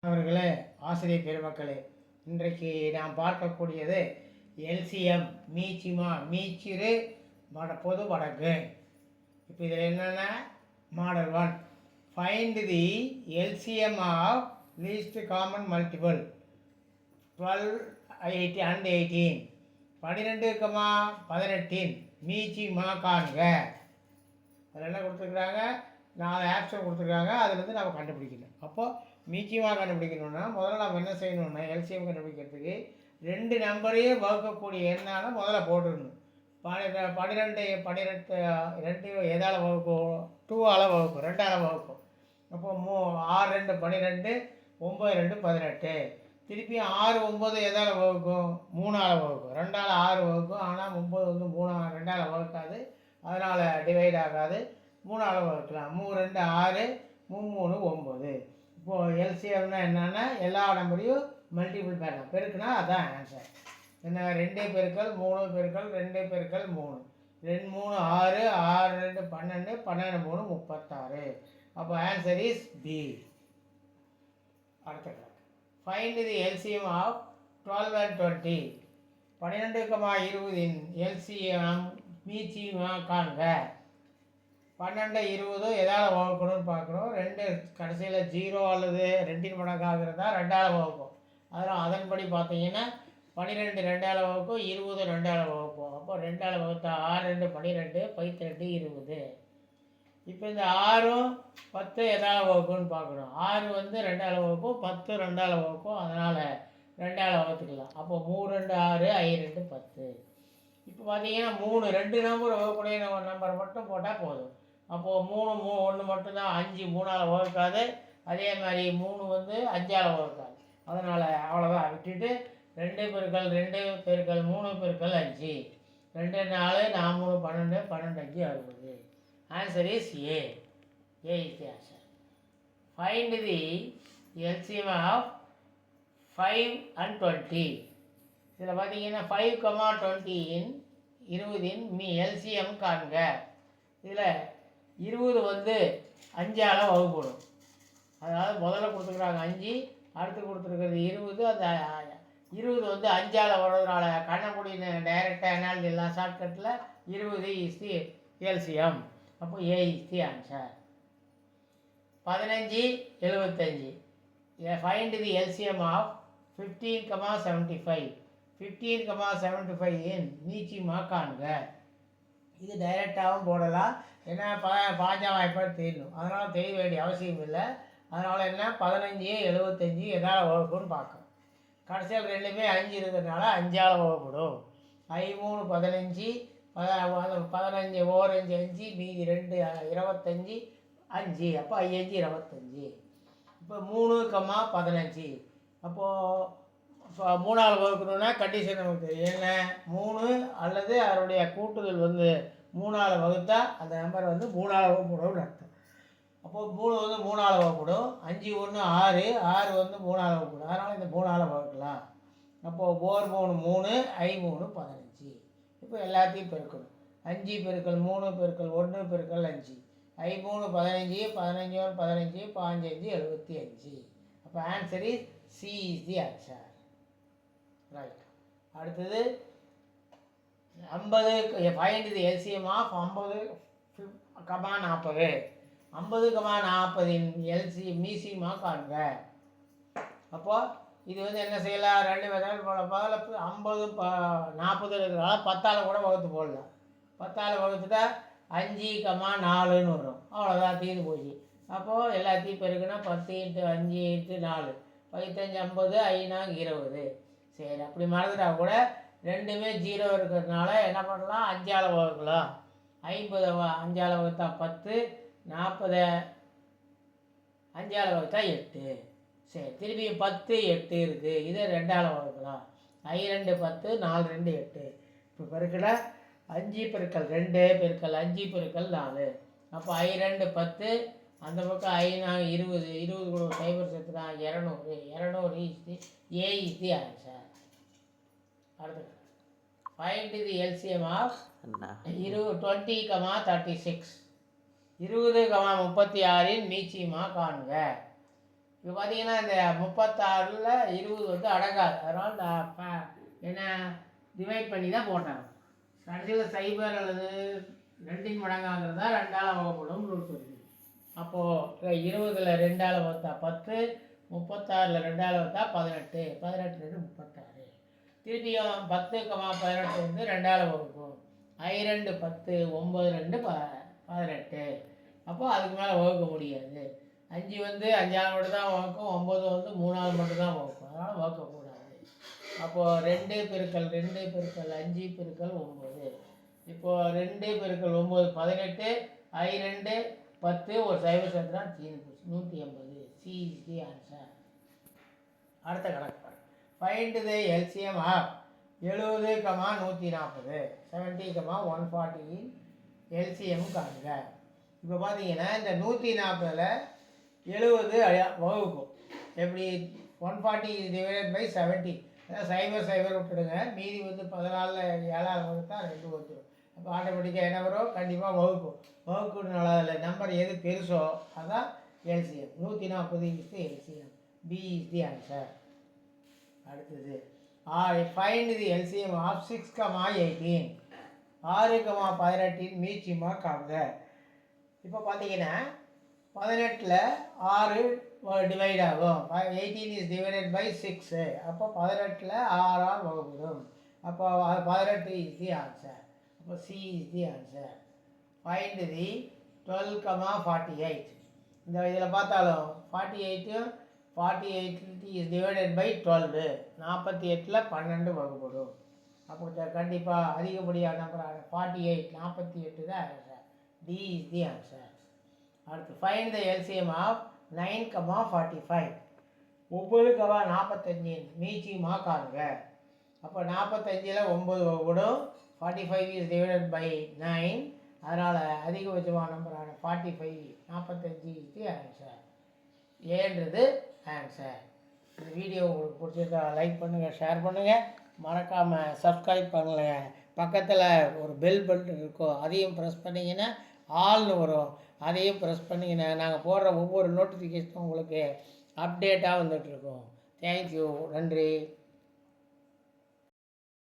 அவர்களே, ஆசிரியர் பெருமக்களே, இன்றைக்கு நாம் பார்க்கக்கூடியது எல்சிஎம் மீச்சிமா மீச்சிறு பொது வடக்கு. இப்போ இதில் என்னென்ன model 1 find the LCM of least common multiple 12 18 and 18 12, 18 மீச்சிமா காண்க. அதில் என்ன கொடுத்துருக்குறாங்க, 4 ஆப்ஷன் கொடுத்துருக்காங்க. அதுலேருந்து நம்ம கண்டுபிடிக்கணும். அப்போது மீச்சிமா கண்டுபிடிக்கணும்னா முதல்ல நம்ம என்ன செய்யணும்னா எல்சிஎம் கண்டுபிடிக்கிறதுக்கு 2 நம்பரையும் வகுக்கக்கூடிய எண்ணால் முதல்ல போட்டுடணும். 12 2 எதால் வகுக்கும், 2ஆல் வகுக்கும், 2ஆல் வகுக்கும். அப்போது 6 2 12, 9 2 18. திருப்பியும் 6 9 எதால் வகுக்கும், 3ஆல் வகுக்கும். 2ஆல் 6 வகுக்கும். ஆனால் 9 வந்து 2ஆல் வகுக்காது, அதனால் டிவைட் ஆகாது. 3ஆல் வகுக்கலாம். 3 2 6, 3 9. இப்போது எல்சிஎம்னா என்னென்னா எல்லா நம்பரையும் மல்டிபிள் பண்ணலாம், பெருக்குனா அதுதான் ஆன்சர். என்ன 2 பெருக்கல் 3 பெருக்கல் 2 பெருக்கல் 3, 2 3 6, 6 2 12, 12 3 36. அப்போ ஆன்சர் இஸ் பி. அடுத்த கணக்கு, find the LCM of 12 and 20. 12, 20 LCM மீச்சிமா காண்க. 12 20 எதால் வகுக்கணும்னு பார்க்கணும். 2 கடைசியில் 0 அல்லது 2 மடங்காகிறதா 2ஆல் வகுக்கும். அதன்படி பார்த்தீங்கன்னா 12 2ஆல் வகுக்கும், 20 2ஆல் வகுக்கும். அப்போ 2ஆல் வகுத்தா 6 2 12, 12 20. இப்போ இந்த 6ம் 10 எதால் வகுக்கும்னு பார்க்கணும். 6 வந்து 2ஆல் வகுக்கும், 10 2ஆல் வகுக்கும். அதனால் 2ஆல் வகுத்துக்கலாம். அப்போ 3 2 6, 5 2 10. இப்போ பார்த்தீங்கன்னா 3 2 நம்பர் வகுக்கக்கூடிய நம்பர் மட்டும் போட்டால் போதும். அப்போது 3 1 மட்டும்தான். 5 3ஆல் வகுக்காது. அதே மாதிரி 3 வந்து 5ஆல் வகுக்காது. அதனால் அவ்வளோதான், விட்டுட்டு 2 பெருக்கல் 2 பெருக்கல் 3 பெருக்கல் 5, 2 4 4 3 12, 12 5 60. Answer is A. A is the answer. Find the LCM of 5 and 20. இதில் பார்த்தீங்கன்னா 5, 20 எல்சிஎம் காண்க. இதில் 20 வந்து 5ஆல் வகுப்படும். அதாவது முதல்ல கொடுத்துருக்குறாங்க 5, அடுத்து கொடுத்துருக்குறது 20. அந்த 20 வந்து 5ஆல் வர்றதுனால கண்ணமுடி டைரெக்டாக என்னால் எல்லாம் ஷார்ட்கட்டில் 20 இஸ் தி எல்சிஎம். அப்போ A is the answer. 15 75. Find the LCM of 15, 75. 15, 75 இன் மீச்சிமா காண்க. இது டைரெக்டாகவும் போடலாம், ஏன்னா பாஜா வாய்ப்பாக தெரியணும். அதனால் தெரிய வேண்டிய அவசியம் இல்லை. அதனால் என்ன 15 75 எதால் வகுப்புன்னு பார்க்கணும். கடைசியில் ரெண்டுமே 5 இருக்கிறதுனால 5ஆல் வகுப்படும். 3 15, 15 ஓர் 5 5, மீதி 2 25, 5. அப்போ 5 25. இப்போ 3, 15. அப்போது 3ஆல் வகுக்கணுன்னா கண்டிஷன் நமக்கு தெரியும். என்ன 3 அல்லது அதனுடைய கூட்டுதல் வந்து 3ஆல் வகுத்தா அந்த நம்பர் வந்து 3ஆல் வகுப்படும்னு அர்த்தம். அப்போது 3 வந்து 3ஆல் வகுப்படும். 5 1 6, 6 வந்து 3ஆல் வகுப்படும். அதனால் இந்த 3ஆல் வகுக்கலாம். அப்போது 4 3 3, 5 3 15. இப்போ எல்லாத்தையும் பெருக்கணும். 5 பெருக்கல் 3 பெருக்கல் 1 பெருக்கல் 5, 5 3 15, 15 1 15, 15 75. அப்போ answer is C is the answer. Right. அடுத்தது 50. Find the LCM of 50, 40. 50, 40 மீச்சிமா காண்க. அப்போது இது வந்து என்ன செய்யலாம், 2 மெத்தட் போடலாம். 50 40 இருக்கிறனால 10ஆல் கூட வகுத்து போடலாம். 10ஆல் வகுத்துட்டா 5, 4ன்னு வரும். அவ்வளோதான், தீர்ந்து போச்சு. அப்போது எல்லாத்தையும் பெருக்குன்னா 10 × 5 × 4, 15 50, 5 20. சரி, அப்படி மறந்துட்டா கூட ரெண்டுமே 0 இருக்கிறதுனால என்ன பண்ணலாம், 5ஆல் வகுக்கலாம். 50 5ஆல் வகுத்தா 10, 40 5ஆல் வகுத்தா 8. சரி, திருப்பி 10 8 இருக்குது. இதை 2ஆல் வகுக்கலாம். 2 10, 4 2 8. இப்போ பெருக்கல 5 பெருக்கல் 2 பெருக்கல் 5 பெருக்கல் 4. அப்போ 2 10, அந்த பக்கம் 5 20, 20 கூட சைபர் சேர்த்துனா 200. 200 is the A is the answer. அடுத்து ஃபைண்ட் தி எல்சிஎம் ஆஃப் 20, 36. 20, 36 மீச்சிமா காண்க. இப்போ பார்த்தீங்கன்னா இந்த 36ல் 20 வந்து அடங்காது. அதனால் என்ன டிவைட் பண்ணி தான் போட்டாங்க. கடைசியில் சைபர் அல்லது 2 மடங்காங்கிறது தான் 2ஆல் வகுப்படும் ரூல்ஸ் இருக்குது. அப்போது 20ல் 2ஆல் வகுத்தா 10, 36ல் 2ஆல் வகுத்தா 18, 18 36. திருப்பியும் 10, 18 வந்து 2ஆல் வகுக்கும். 2 10, 9 2 18. அப்போது அதுக்கு மேலே வகுக்க முடியாது. 5 வந்து 5ஆல் மட்டும் தான் வகுக்கும், 9 வந்து 3ஆல் மட்டும் தான் வகுக்கும். அதனால் வகுக்கக்கூடாது. அப்போது 2 பெருக்கல் 2 பெருக்கல் 5 பெருக்கல் 9. இப்போது 2 பெருக்கல் 9 18, 2 10, ஒரு சைபர் சேர்த்துனா 180. C is the answer. அடுத்த கணக்கு பாருங்க. Find the LCM of 70, 140, 70, 140 LCM காணுங்க. இப்போ பார்த்தீங்கன்னா இந்த 140ல் 70 வகுக்கும். எப்படி? 140 டிவைடட் பை 70. அதாவது சைபர் விட்டுடுங்க. மீதி வந்து 14ல் 7ஆல் வகுத்தா 2 வந்துடும். அப்போ ஆட்டோமேட்டிக்காக என்ன வரும்? கண்டிப்பாக வகுக்கும். வகுக்குனால அதில் நம்பர் எது பெருசோ அதுதான் LCM. 140 is the LCM. B is the answer. அடுத்தது ஃபைண்ட் தி எல்சிஎம் ஆஃப் 6, 18. 6, 18 மீச்சியமாக காண்க. இப்போ பார்த்தீங்கன்னா 18ல் 6 டிவைட் ஆகும். 18 இஸ் டிவைடட் பை 6. அப்போ 18ல் 6ஆல் வகுப்படும். அப்போ 18 இஸ் தி ஆன்சர். அப்போ C is the answer. Find the 12, 48. இந்த இதில் பார்த்தாலும் 48 இஸ் டிவைடட் பை 12. 48ல் 12 வகுப்படும். அப்போ கண்டிப்பாக அதிகப்படியான நம்பரான 48, 48 தான் answer. D is the answer. அடுத்து ஃபைண்ட் த எல்சிஎம் ஆஃப் 9, 45. 9, 45 மீச்சியமாக காணுங்க. அப்போ 45ல் 9 வகுப்படும். 45 இஸ் டிவைடட் பை 9. அதனால் அதிகபட்சமான நம்பரான 45, 45 இஸ் தி ஆன்சர். ஏன்றது ஆன்சர். இந்த வீடியோ உங்களுக்கு பிடிச்சிருக்கா லைக் பண்ணுங்கள், ஷேர் பண்ணுங்கள், மறக்காமல் சப்ஸ்கிரைப் பண்ணுங்கள். பக்கத்தில் ஒரு பெல் பட்டன் இருக்கும், அதையும் ப்ரெஸ் பண்ணிங்கன்னா ஆல்னு வரும், அதையும் ப்ரெஸ் பண்ணிங்கன்னா நாங்கள் போடுற ஒவ்வொரு நோட்டிஃபிகேஷனும் உங்களுக்கு அப்டேட்டாக வந்துட்டுருக்கோம். தேங்க்யூ. நன்றி.